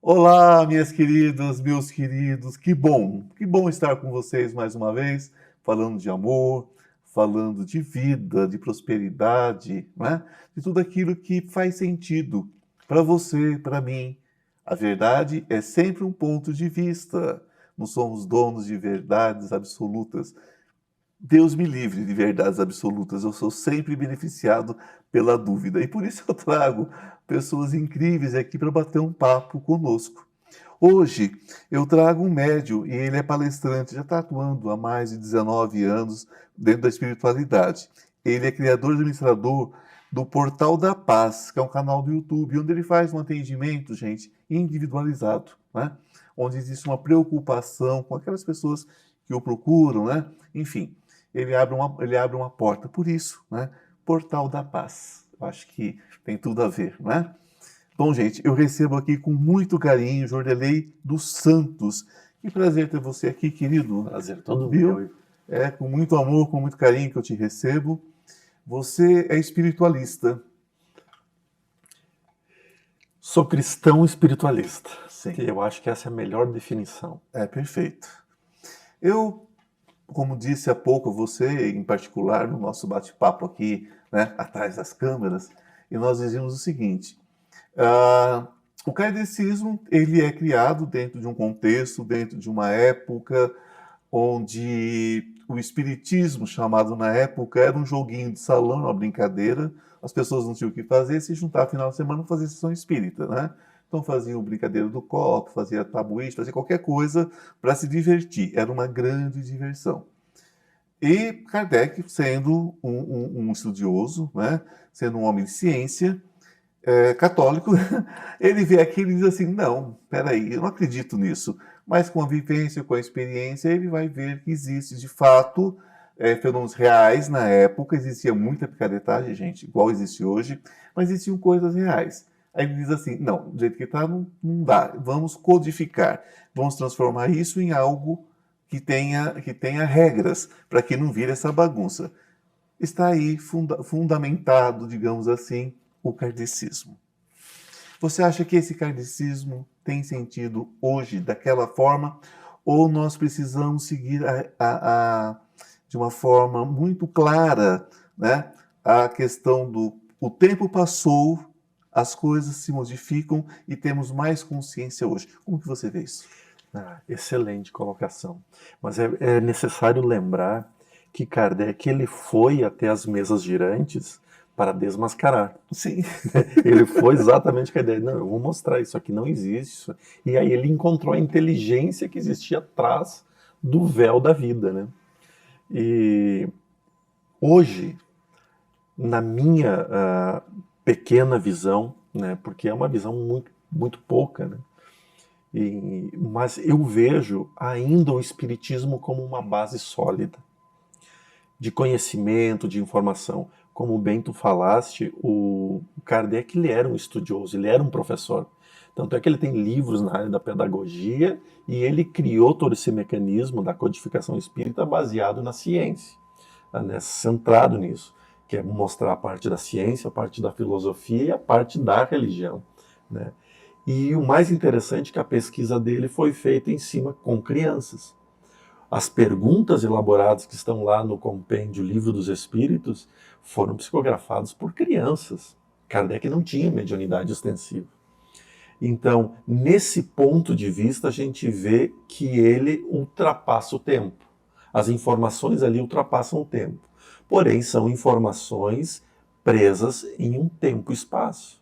Olá, minhas queridas, meus queridos, que bom estar com vocês mais uma vez, falando de amor, falando de vida, de prosperidade, né? De tudo aquilo que faz sentido para você, para mim. A verdade é sempre um ponto de vista, não somos donos de verdades absolutas. Deus me livre de verdades absolutas, eu sou sempre beneficiado pela dúvida e por isso eu trago pessoas incríveis aqui para bater um papo conosco. Hoje eu trago um médium e ele é palestrante, já está atuando há mais de 19 anos dentro da espiritualidade. Ele é criador e administrador do Portal da Paz, que é um canal do YouTube, onde ele faz um atendimento, gente, individualizado, né? Onde existe uma preocupação com aquelas pessoas que o procuram, né? Enfim, ele abre uma porta. Por isso, né? Portal da Paz. Eu acho que tem tudo a ver, né? Bom, gente, eu recebo aqui com muito carinho Jordelei dos Santos. Que prazer ter você aqui, querido. Prazer todo Viu? meu. É com muito amor, com muito carinho que eu te recebo. Você é espiritualista. Sou cristão espiritualista. Sim, Eu acho que essa é a melhor definição. é perfeito. Eu, como disse há pouco, você em particular, no nosso bate-papo aqui, né, atrás das câmeras, e nós dizíamos o seguinte: Ah, o kardecismo ele é criado dentro de um contexto, dentro de uma época onde o espiritismo, chamado na época, era um joguinho de salão, uma brincadeira. As pessoas não tinham o que fazer, se juntar no final de semana fazer sessão espírita, né? Então faziam brincadeira do copo, fazia tabuíste, fazia qualquer coisa para se divertir. Era uma grande diversão. E Kardec, sendo um estudioso, né? Sendo um homem de ciência, católico, ele vê aquilo e diz assim: não, peraí, eu não acredito nisso. Mas com a vivência, com a experiência, ele vai ver que existe de fato fenômenos reais na época. Existia muita picaretagem, gente, igual existe hoje, mas existiam coisas reais. Aí ele diz assim: não, do jeito que está, não dá. Vamos codificar, vamos transformar isso em algo que tenha regras, para que não vire essa bagunça. Está aí fundamentado, digamos assim, o kardecismo. Você acha que esse kardecismo tem sentido hoje daquela forma? Ou nós precisamos seguir de uma forma muito clara, né, a questão do o tempo passou, as coisas se modificam e temos mais consciência hoje. Como que você vê isso? Excelente colocação. Mas é necessário lembrar que Kardec ele foi até as mesas girantes para desmascarar. Sim, Ele foi exatamente com a ideia, não, eu vou mostrar isso aqui, não existe isso. E aí ele encontrou a inteligência que existia atrás do véu da vida, né? E hoje, na minha pequena visão, né, porque é uma visão muito, muito pouca, né, mas eu vejo ainda o Espiritismo como uma base sólida de conhecimento, de informação. Como bem tu falaste, o Kardec ele era um estudioso, ele era um professor. Tanto é que ele tem livros na área da pedagogia e ele criou todo esse mecanismo da codificação espírita baseado na ciência, né, centrado nisso, que é mostrar a parte da ciência, a parte da filosofia e a parte da religião, né? E o mais interessante é que a pesquisa dele foi feita em cima com crianças. As perguntas elaboradas que estão lá no compêndio Livro dos Espíritos foram psicografadas por crianças. Kardec não tinha mediunidade ostensiva. Então, nesse ponto de vista, a gente vê que ele ultrapassa o tempo. As informações ali ultrapassam o tempo. Porém, são informações presas em um tempo e espaço,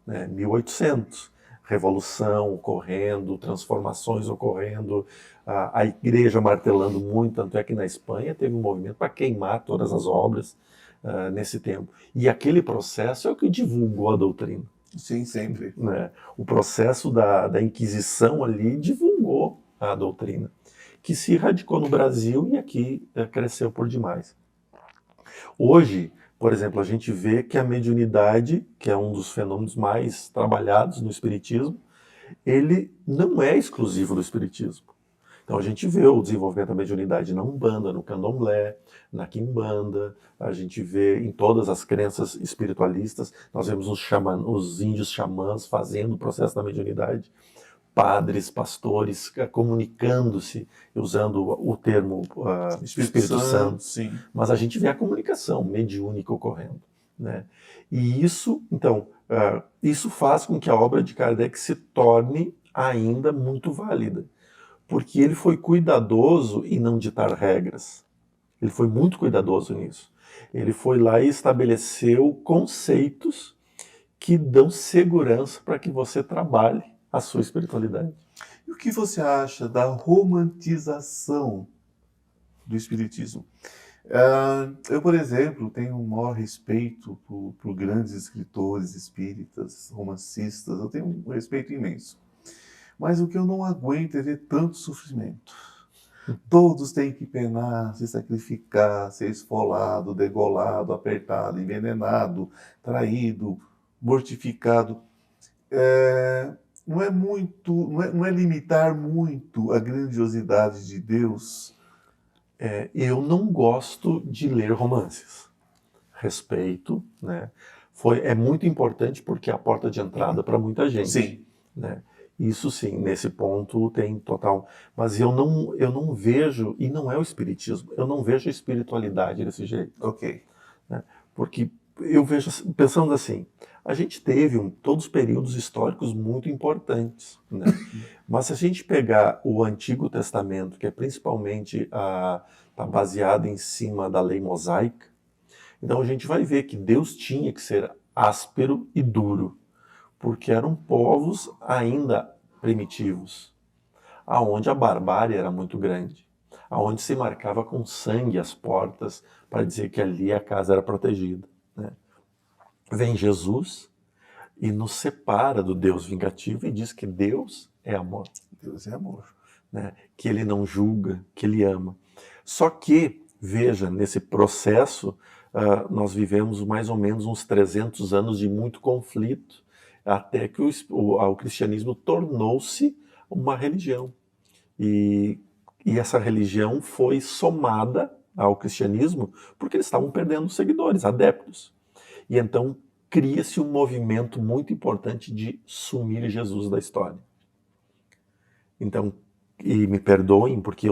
né? 1800, revolução ocorrendo, transformações ocorrendo, a igreja martelando muito, tanto é que na Espanha teve um movimento para queimar todas as obras nesse tempo. E aquele processo é o que divulgou a doutrina. sim, sempre. Né? O processo da Inquisição ali divulgou a doutrina, que se radicou no Brasil e aqui cresceu por demais. Hoje, por exemplo, a gente vê que a mediunidade, que é um dos fenômenos mais trabalhados no Espiritismo, ele não é exclusivo do Espiritismo. Então a gente vê o desenvolvimento da mediunidade na Umbanda, no Candomblé, na Quimbanda, a gente vê em todas as crenças espiritualistas, nós vemos os índios xamãs fazendo o processo da mediunidade. padres, pastores comunicando-se, usando o termo Espírito Santo, sim. mas a gente vê a comunicação mediúnica ocorrendo, né? E isso, então, isso faz com que a obra de Kardec se torne ainda muito válida, porque ele foi cuidadoso em não ditar regras. Ele foi muito cuidadoso nisso. Ele foi lá e estabeleceu conceitos que dão segurança para que você trabalhe a sua espiritualidade. E o que você acha da romantização do espiritismo? Eu, por exemplo, tenho um maior respeito por grandes escritores espíritas, romancistas, eu tenho um respeito imenso. Mas o que eu não aguento é ver tanto sofrimento. Todos têm que penar, se sacrificar, ser esfolado, degolado, apertado, envenenado, traído, mortificado. Não é muito, não é limitar muito a grandiosidade de Deus. Eu não gosto de ler romances. Respeito, né? É muito importante porque é a porta de entrada para muita gente. Sim. Né? Isso sim, nesse ponto tem total. Mas eu não vejo, e não é o espiritismo, eu não vejo a espiritualidade desse jeito. Ok. Né? Porque eu vejo, pensando assim, a gente teve todos os períodos históricos muito importantes, né? Mas se a gente pegar o Antigo Testamento, que é principalmente tá baseado em cima da lei mosaica, então a gente vai ver que Deus tinha que ser áspero e duro, porque eram povos ainda primitivos, aonde a barbárie era muito grande, aonde se marcava com sangue as portas para dizer que ali a casa era protegida, né? Vem Jesus e nos separa do Deus vingativo e diz que Deus é amor. Deus é amor. Né? Que ele não julga, que ele ama. Só que, veja, nesse processo, nós vivemos mais ou menos uns 300 anos de muito conflito, até que o cristianismo tornou-se uma religião. E essa religião foi somada ao cristianismo porque eles estavam perdendo seguidores, adeptos. E então cria-se um movimento muito importante de sumir Jesus da história. Então, e me perdoem, porque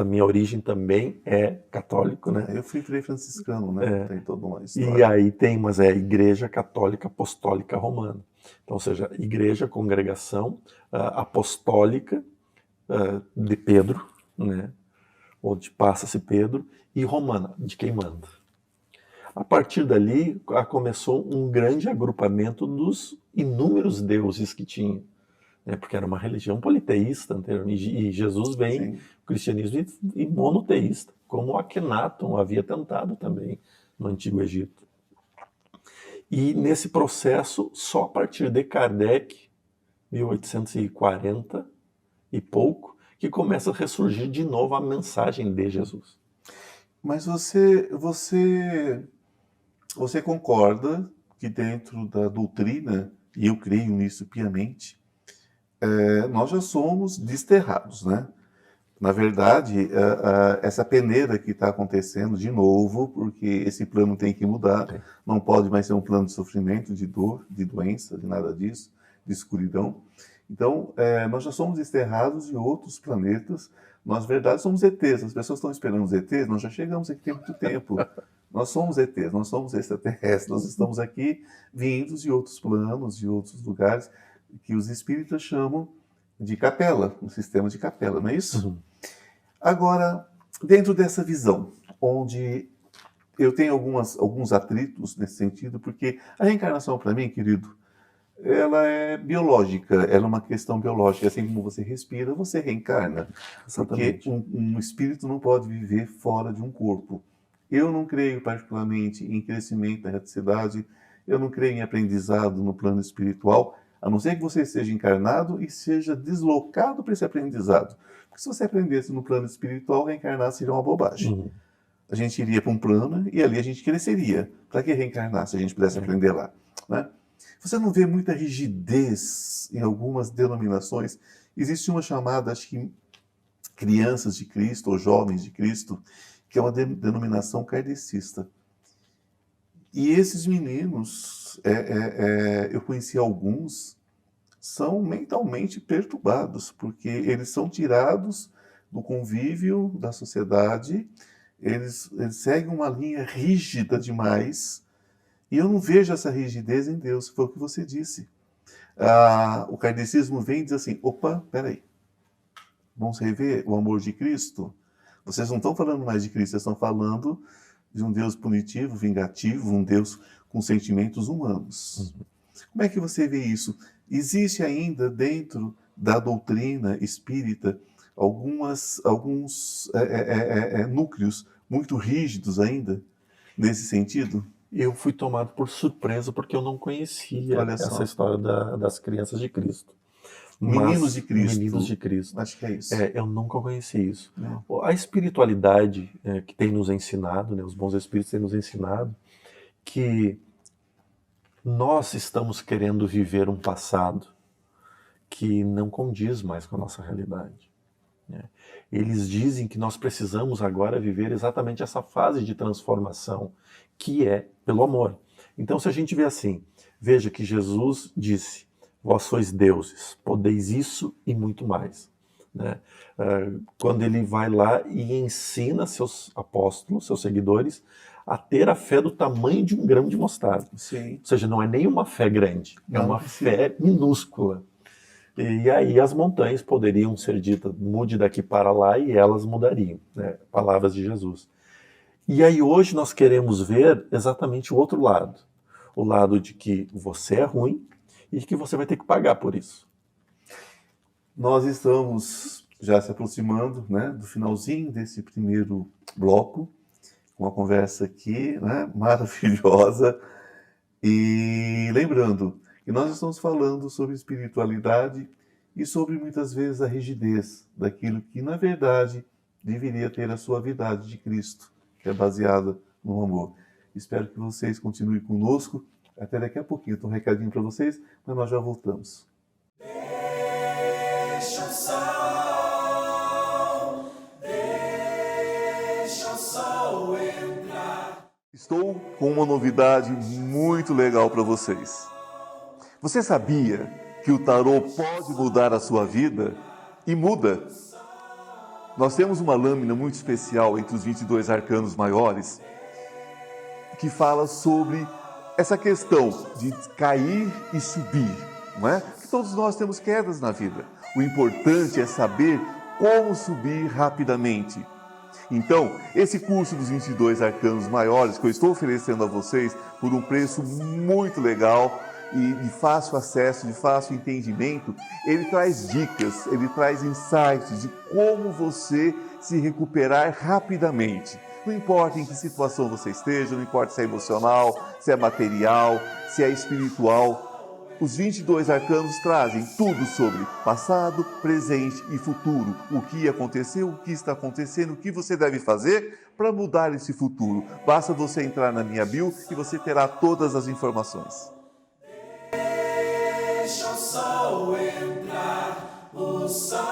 minha origem também é católico, né? Eu fui frei franciscano, né? Tem toda uma história. E aí mas é a Igreja Católica Apostólica Romana. Então, ou seja, Igreja, congregação apostólica de Pedro, né? Onde passa-se Pedro, e romana, de quem manda. A partir dali, começou um grande agrupamento dos inúmeros deuses que tinha. Porque era uma religião politeísta anteriormente, e Jesus vem, o cristianismo, e monoteísta, como Akhenaton havia tentado também no Antigo Egito. E nesse processo, só a partir de Kardec, 1840 e pouco, que começa a ressurgir de novo a mensagem de Jesus. Mas você concorda que dentro da doutrina, e eu creio nisso piamente, nós já somos desterrados, né? Na verdade, essa peneira que está acontecendo de novo, porque esse plano tem que mudar, Sim. Não pode mais ser um plano de sofrimento, de dor, de doença, de nada disso, de escuridão. Então, nós já somos desterrados de outros planetas, nós, na verdade, somos ETs, as pessoas estão esperando os ETs, nós já chegamos aqui tem muito tempo. Nós somos ETs, nós somos extraterrestres, nós estamos aqui vindos de outros planos, de outros lugares, que os espíritas chamam de capela, um sistema de capela, não é isso? Uhum. Agora, dentro dessa visão, onde eu tenho alguns atritos nesse sentido, porque a reencarnação, para mim, querido, ela é biológica, ela é uma questão biológica. Assim como você respira, você reencarna. Exatamente. Porque um espírito não pode viver fora de um corpo. Eu não creio particularmente em crescimento da reticidade, eu não creio em aprendizado no plano espiritual, a não ser que você seja encarnado e seja deslocado para esse aprendizado. Porque se você aprendesse no plano espiritual, reencarnar seria uma bobagem. Uhum. A gente iria para um plano e ali a gente cresceria. Para que reencarnar se a gente pudesse aprender lá? Né? Você não vê muita rigidez em algumas denominações. Existe uma chamada, acho que Crianças de Cristo ou Jovens de Cristo, que é uma denominação kardecista. E esses meninos, eu conheci alguns, são mentalmente perturbados, porque eles são tirados do convívio da sociedade, eles seguem uma linha rígida demais, e eu não vejo essa rigidez em Deus, foi o que você disse. O kardecismo vem e diz assim, opa, peraí, vamos rever o amor de Cristo? Vocês não estão falando mais de Cristo, vocês estão falando de um Deus punitivo, vingativo, um Deus com sentimentos humanos. Como é que você vê isso? Existe ainda dentro da doutrina espírita alguns núcleos muito rígidos ainda nesse sentido? Eu fui tomado por surpresa porque eu não conhecia Olha só. essa história das crianças de Cristo. Meninos de Cristo. Meninos de Cristo. Acho que é isso. Eu nunca conheci isso. A espiritualidade que tem nos ensinado, né, os bons espíritos têm nos ensinado que nós estamos querendo viver um passado que não condiz mais com a nossa realidade. Né? Eles dizem que nós precisamos agora viver exatamente essa fase de transformação, que é pelo amor. Então, se a gente vê assim, veja que Jesus disse, vós sois deuses, podeis isso e muito mais. Né? Quando ele vai lá e ensina seus apóstolos, seus seguidores, a ter a fé do tamanho de um grão de mostarda. Sim. Ou seja, não é nem uma fé grande, é uma fé minúscula. E aí as montanhas poderiam ser ditas, mude daqui para lá, e elas mudariam, né? Palavras de Jesus. E aí hoje nós queremos ver exatamente o outro lado. O lado de que você é ruim e que você vai ter que pagar por isso. Nós estamos já se aproximando, né, do finalzinho desse primeiro bloco, uma conversa aqui, né, maravilhosa. E lembrando que nós estamos falando sobre espiritualidade e sobre muitas vezes a rigidez daquilo que, na verdade, deveria ter a suavidade de Cristo, que é baseada no amor. Espero que vocês continuem conosco. Até daqui a pouquinho. Tem um recadinho para vocês, mas nós já voltamos. Deixa o sol entrar. Estou com uma novidade muito legal para vocês. Você sabia que o tarô pode mudar a sua vida? E muda. Nós temos uma lâmina muito especial entre os 22 arcanos maiores que fala sobre essa questão de cair e subir, não é? Que todos nós temos quedas na vida. O importante é saber como subir rapidamente. Então, esse curso dos 22 arcanos maiores que eu estou oferecendo a vocês por um preço muito legal e de fácil acesso, de fácil entendimento, ele traz dicas, ele traz insights de como você se recuperar rapidamente. Não importa em que situação você esteja, não importa se é emocional, se é material, se é espiritual. Os 22 arcanos trazem tudo sobre passado, presente e futuro. O que aconteceu, o que está acontecendo, o que você deve fazer para mudar esse futuro. Basta você entrar na minha bio e você terá todas as informações. Deixa o sol entrar, o sol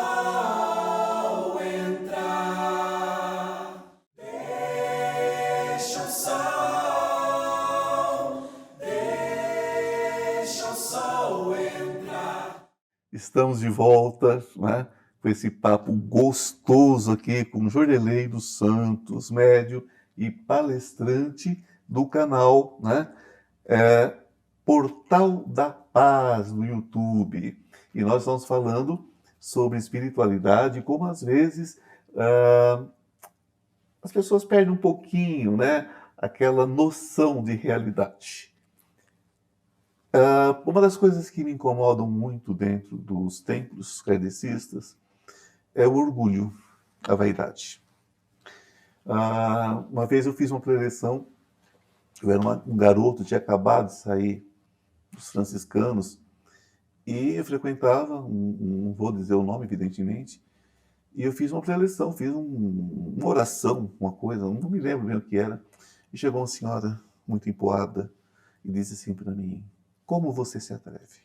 entrar. Deixa o sol entrar. Estamos de volta, né, com esse papo gostoso aqui com Jordelei dos Santos, médium e palestrante do canal, né, Portal da Paz no YouTube. E nós estamos falando sobre espiritualidade e como às vezes as pessoas perdem um pouquinho, né, aquela noção de realidade. Uma das coisas que me incomodam muito dentro dos templos kardecistas é o orgulho, a vaidade. Uma vez eu fiz uma preleção, eu era um garoto, tinha acabado de sair dos franciscanos, e eu frequentava, não vou dizer o nome, evidentemente, e eu fiz uma preleção, fiz uma oração, uma coisa, não me lembro bem o que era, e chegou uma senhora muito empoada e disse assim para mim: como você se atreve?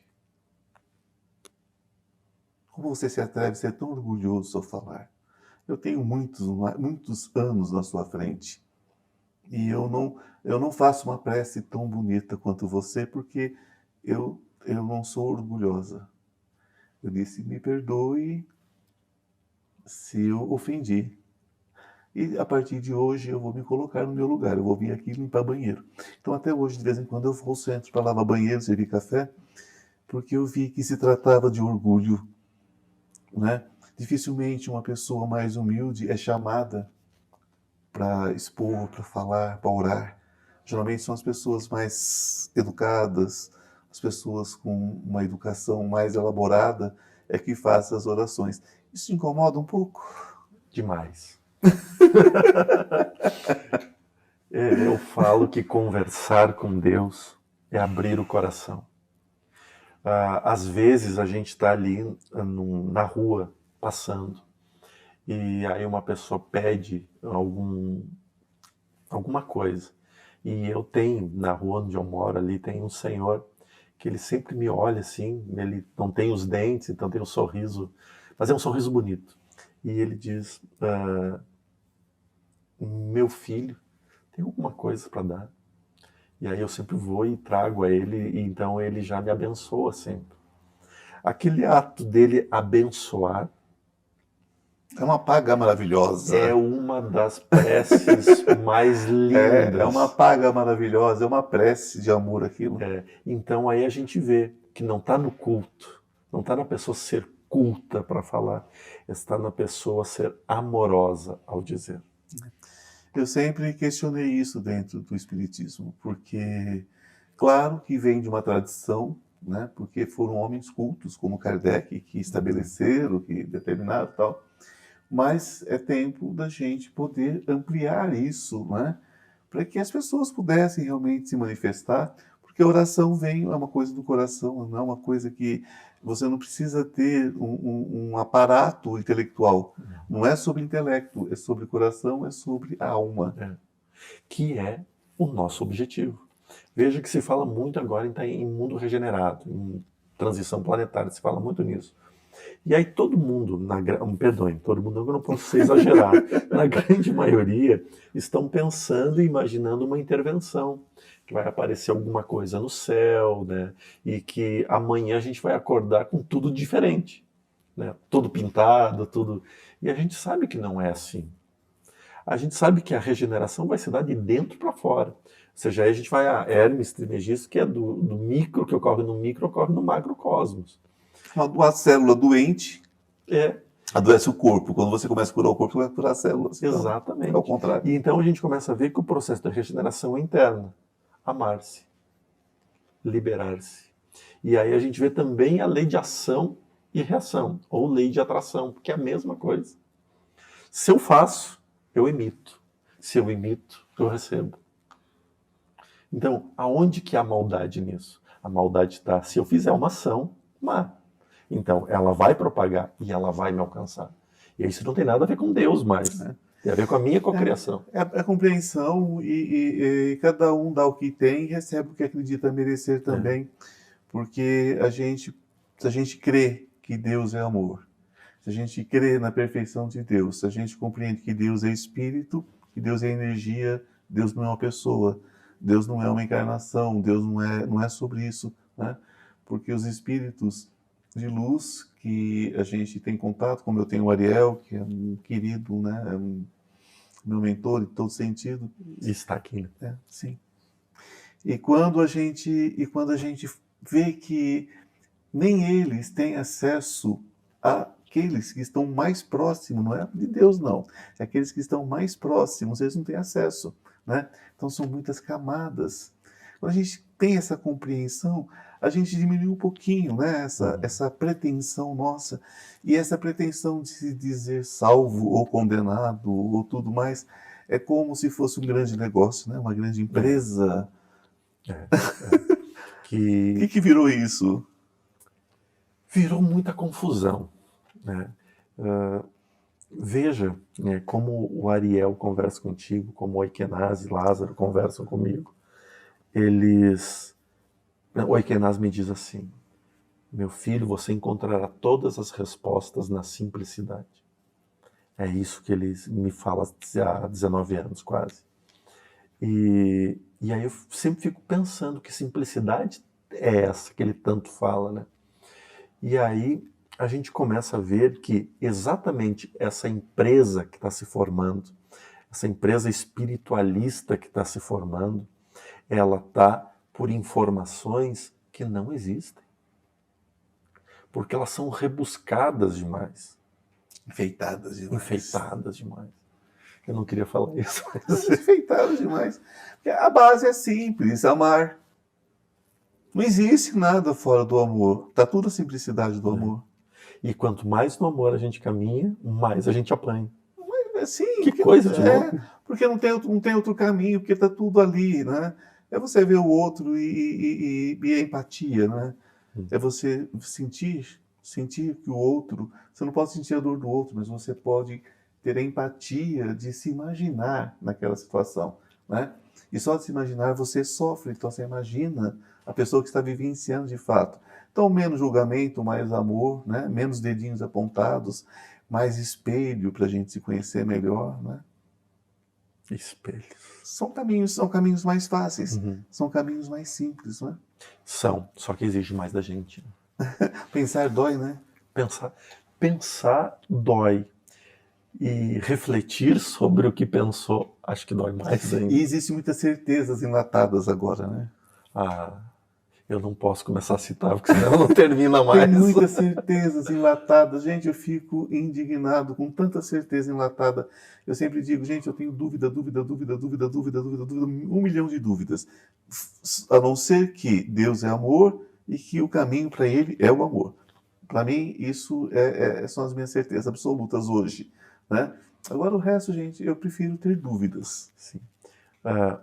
Como você se atreve a ser tão orgulhoso ao falar? Eu tenho muitos anos na sua frente e eu não faço uma prece tão bonita quanto você porque eu não sou orgulhosa. Eu disse, me perdoe se eu ofendi. E a partir de hoje eu vou me colocar no meu lugar, eu vou vir aqui limpar banheiro. Então até hoje, de vez em quando, eu vou ao centro para lavar banheiro, servir café, porque eu vi que se tratava de orgulho, né? Dificilmente uma pessoa mais humilde é chamada para expor, para falar, para orar. Geralmente são as pessoas mais educadas, as pessoas com uma educação mais elaborada é que fazem as orações. Isso te incomoda um pouco? Demais. Eu falo que conversar com Deus é abrir o coração. Às vezes a gente está ali na rua, passando, e aí uma pessoa pede alguma coisa. E eu tenho, na rua onde eu moro ali, tem um senhor que ele sempre me olha assim, ele não tem os dentes, então tem um sorriso, mas é um sorriso bonito. E ele diz, meu filho, tem alguma coisa para dar? E aí eu sempre vou e trago a ele, e então ele já me abençoa sempre. Aquele ato dele abençoar É uma paga maravilhosa. é uma das preces mais lindas. É uma paga maravilhosa, é uma prece de amor aquilo. Então aí a gente vê que não está no culto, não está na pessoa ser culta para falar, está na pessoa ser amorosa ao dizer. Eu sempre questionei isso dentro do Espiritismo, porque, claro que vem de uma tradição, né? Porque foram homens cultos, como Kardec, que estabeleceram, que determinaram e tal, mas é tempo da gente poder ampliar isso, né? Para que as pessoas pudessem realmente se manifestar, porque a oração vem, é uma coisa do coração, não é uma coisa que você não precisa ter um aparato intelectual. Não é sobre intelecto, é sobre coração, é sobre a alma. Que é o nosso objetivo. Veja que se fala muito agora em mundo regenerado, em transição planetária, se fala muito nisso. E aí todo mundo, perdoem, todo mundo, eu não posso ser exagerado, na grande maioria, estão pensando e imaginando uma intervenção, que vai aparecer alguma coisa no céu, né? E que amanhã a gente vai acordar com tudo diferente, né? Tudo pintado, tudo... E a gente sabe que não é assim. A gente sabe que a regeneração vai se dar de dentro para fora. Ou seja, aí a gente vai a Hermes Trismegisto, que é do micro, que ocorre no micro, ocorre no macrocosmos. Uma célula doente É, adoece o corpo. Quando você começa a curar o corpo, você vai curar as células. Então, exatamente. é o contrário. E então a gente começa a ver que o processo da regeneração é interna. Amar-se, liberar-se. E aí a gente vê também a lei de ação e reação, ou lei de atração, porque é a mesma coisa. Se eu faço, eu emito. Se eu emito, eu recebo. Então, aonde que há maldade nisso? A maldade está, se eu fizer uma ação má. Então, ela vai propagar e ela vai me alcançar. E isso não tem nada a ver com Deus mais. Tem a ver com a minha cocriação. É a compreensão e cada um dá o que tem e recebe o que acredita merecer também. Porque se a gente crê que Deus é amor, se a gente crê na perfeição de Deus, se a gente compreende que Deus é espírito, que Deus é energia, Deus não é uma pessoa, Deus não é uma encarnação, Deus não é sobre isso, né? Porque os espíritos de luz que a gente tem contato, como eu tenho o Ariel, que é um querido, né? É meu mentor em todo sentido. Está aqui, né? Sim. E quando a gente vê que nem eles têm acesso àqueles que estão mais próximos, não é de Deus não, é aqueles que estão mais próximos, eles não têm acesso, né? Então são muitas camadas. Quando a gente tem essa compreensão, a gente diminui um pouquinho, né? Essa pretensão nossa. E essa pretensão de se dizer salvo ou condenado ou tudo mais, é como se fosse um grande negócio, né? Uma grande empresa. O que virou isso? Virou muita confusão, né? Veja, né, como o Ariel conversa contigo, como o Oikenaz e Lázaro conversam comigo. O Oikenaz me diz assim: meu filho, você encontrará todas as respostas na simplicidade. É isso que ele me fala há 19 anos quase. E aí eu sempre fico pensando que simplicidade é essa que ele tanto fala, né? E aí a gente começa a ver que exatamente essa empresa que está se formando, essa empresa espiritualista que está se formando, ela está por informações que não existem. Porque elas são rebuscadas demais, Enfeitadas demais. enfeitadas demais. Eu não queria falar isso, mas... Enfeitadas demais. Porque a base é simples, amar. Não existe nada fora do amor. Está tudo a simplicidade do amor. E quanto mais no amor a gente caminha, mais a gente apanha. Sim, Que coisa de louco. Porque não tem outro caminho, porque está tudo ali, né? É você ver o outro e a empatia, né? É você sentir que o outro... Você não pode sentir a dor do outro, mas você pode ter a empatia de se imaginar naquela situação, né? E só de se imaginar, você sofre, então você imagina a pessoa que está vivenciando de fato. Então, menos julgamento, mais amor, né? Menos dedinhos apontados, mais espelho para a gente se conhecer melhor, né? Espelhos. São caminhos mais fáceis, são caminhos mais simples, né? São, só que exige mais da gente. Pensar dói, né? Pensar dói. E refletir sobre o que pensou, acho que dói mais ainda. E existem muitas certezas enlatadas agora, né? Eu não posso começar a citar, porque senão não termina mais. Tem muitas certezas enlatadas. Gente, eu fico indignado com tanta certeza enlatada. Eu sempre digo, gente, eu tenho dúvida, 1 milhão de dúvidas. A não ser que Deus é amor e que o caminho para ele é o amor. Para mim, isso são as minhas certezas absolutas hoje, né? Agora o resto, gente, eu prefiro ter dúvidas. Sim.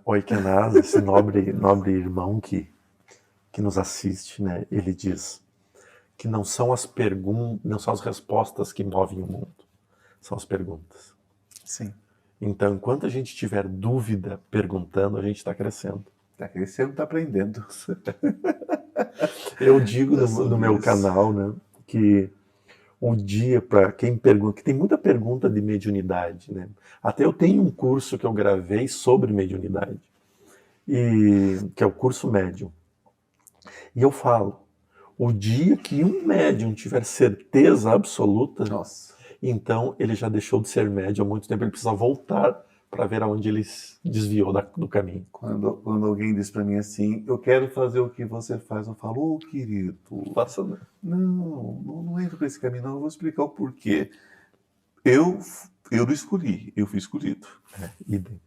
Oikenaz, esse nobre irmão que nos assiste, né? Ele diz que não são as respostas que movem o mundo, são as perguntas. Sim. Então, enquanto a gente tiver dúvida perguntando, a gente está crescendo. Está crescendo, está aprendendo. Eu digo no meu canal, né, que um dia, para quem pergunta, que tem muita pergunta de mediunidade, né? Até eu tenho um curso que eu gravei sobre mediunidade, que é o curso médium. E eu falo, o dia que um médium tiver certeza absoluta, Nossa. então ele já deixou de ser médium há muito tempo, ele precisa voltar para ver aonde ele desviou do caminho. Quando alguém diz para mim assim, eu quero fazer o que você faz, eu falo, querido, Faça, né? não entro por esse caminho, não, eu vou explicar o porquê. Eu não escolhi, eu fui escolhido. Idem.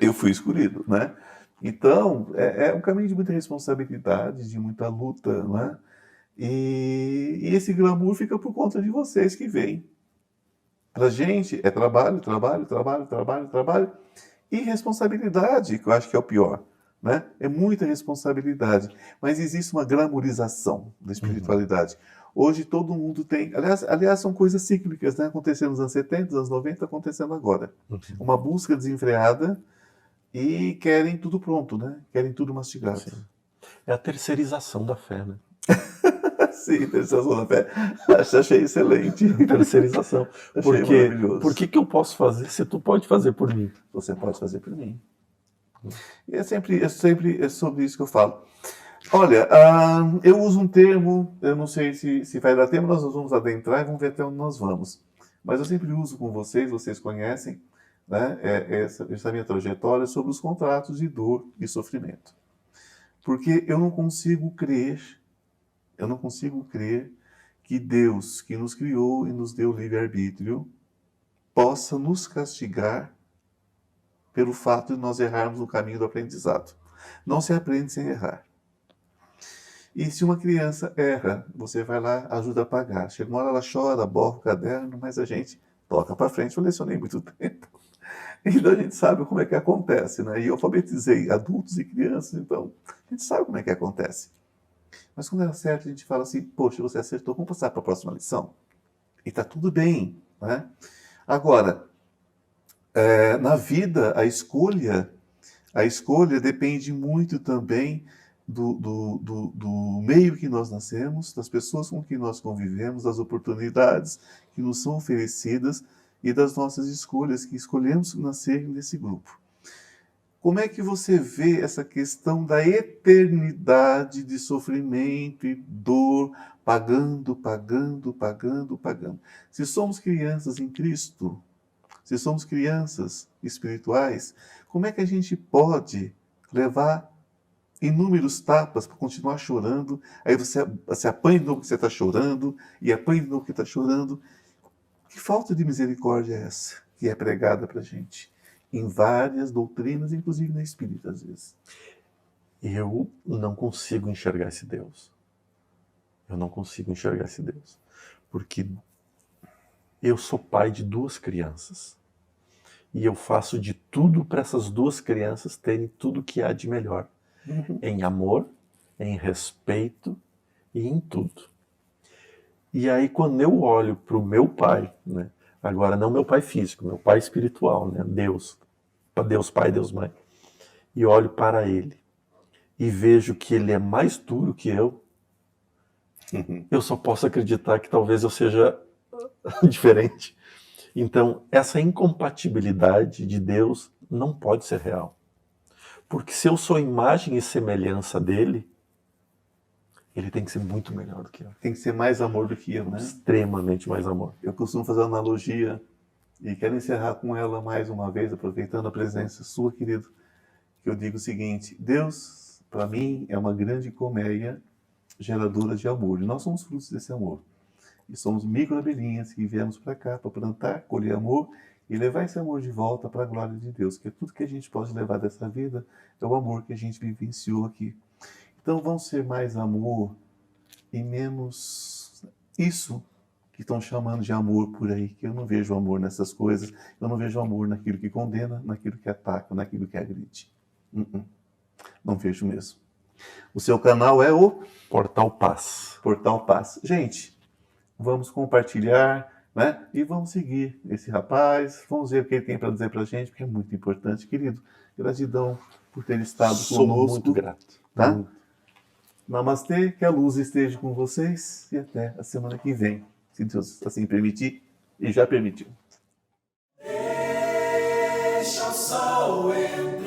Eu fui escolhido, né? Então, é um caminho de muita responsabilidade, de muita luta, né? E esse glamour fica por conta de vocês que vêm. Pra gente é trabalho e responsabilidade, que eu acho que é o pior, né? É muita responsabilidade, mas existe uma glamourização da espiritualidade. Hoje todo mundo tem, aliás são coisas cíclicas, né? Acontecendo nos anos 70, nos anos 90, acontecendo agora. Uma busca desenfreada e querem tudo pronto, né? Querem tudo mastigado. Sim. É a terceirização da fé, né? Sim, terceirização da fé. Achei excelente. Terceirização. Porque por que eu posso fazer se tu pode fazer por mim? Você pode fazer por mim. E é sempre sobre isso que eu falo. Olha, eu uso um termo, eu não sei se vai dar tempo, nós vamos adentrar e vamos ver até onde nós vamos. Mas eu sempre uso com vocês conhecem, né, essa minha trajetória sobre os contratos de dor e sofrimento. Porque eu não consigo crer que Deus, que nos criou e nos deu livre-arbítrio, possa nos castigar pelo fato de nós errarmos no caminho do aprendizado. Não se aprende sem errar. E se uma criança erra, você vai lá, ajuda a pagar. Chega uma hora, ela chora, borra o caderno, mas a gente toca para frente. Eu lecionei muito tempo. Então a gente sabe como é que acontece, né? E eu alfabetizei adultos e crianças, então a gente sabe como é que acontece. Mas quando ela acerta, a gente fala assim, poxa, você acertou, vamos passar para a próxima lição. E está tudo bem, né? Agora, na vida, a escolha depende muito também do meio que nós nascemos, das pessoas com que nós convivemos, das oportunidades que nos são oferecidas e das nossas escolhas, que escolhemos nascer nesse grupo. Como é que você vê essa questão da eternidade de sofrimento e dor, pagando, pagando, pagando, pagando? Se somos crianças em Cristo, se somos crianças espirituais, como é que a gente pode levar inúmeros tapas para continuar chorando? Aí você apanha de novo que você está chorando, e apanha de novo que está chorando. Que falta de misericórdia é essa que é pregada para a gente? Em várias doutrinas, inclusive na espírita, às vezes. Eu não consigo enxergar esse Deus. Eu não consigo enxergar esse Deus. Porque eu sou pai de 2 crianças. E eu faço de tudo para essas 2 crianças terem tudo que há de melhor. Em amor, em respeito e em tudo. E aí quando eu olho para o meu pai, né? Agora não meu pai físico, meu pai espiritual, né? Deus Pai, Deus Mãe, e olho para ele e vejo que ele é mais duro que eu só posso acreditar que talvez eu seja diferente. Então, essa incompatibilidade de Deus não pode ser real. Porque se eu sou imagem e semelhança dele, ele tem que ser muito melhor do que eu. Tem que ser mais amor do que eu, né? Extremamente mais amor. Eu costumo fazer uma analogia e quero encerrar com ela mais uma vez, aproveitando a presença sua, querido, que eu digo o seguinte: Deus, para mim, é uma grande colmeia geradora de amor. E nós somos frutos desse amor. E somos micro-abelhinhas que viemos para cá para plantar, colher amor e levar esse amor de volta para a glória de Deus. Que tudo que a gente pode levar dessa vida é o amor que a gente vivenciou aqui. Então vamos ser mais amor e menos isso que estão chamando de amor por aí, que eu não vejo amor nessas coisas, eu não vejo amor naquilo que condena, naquilo que ataca, naquilo que agride. Não vejo mesmo. O seu canal é o Portal Paz. Portal Paz. Gente, vamos compartilhar, né? E vamos seguir esse rapaz, vamos ver o que ele tem para dizer para a gente, porque é muito importante, querido. Gratidão por ter estado Sou conosco. muito grato. Tá? Namastê, que a luz esteja com vocês e até a semana que vem, se Deus assim permitir, e já permitiu. Deixa o sol entrar.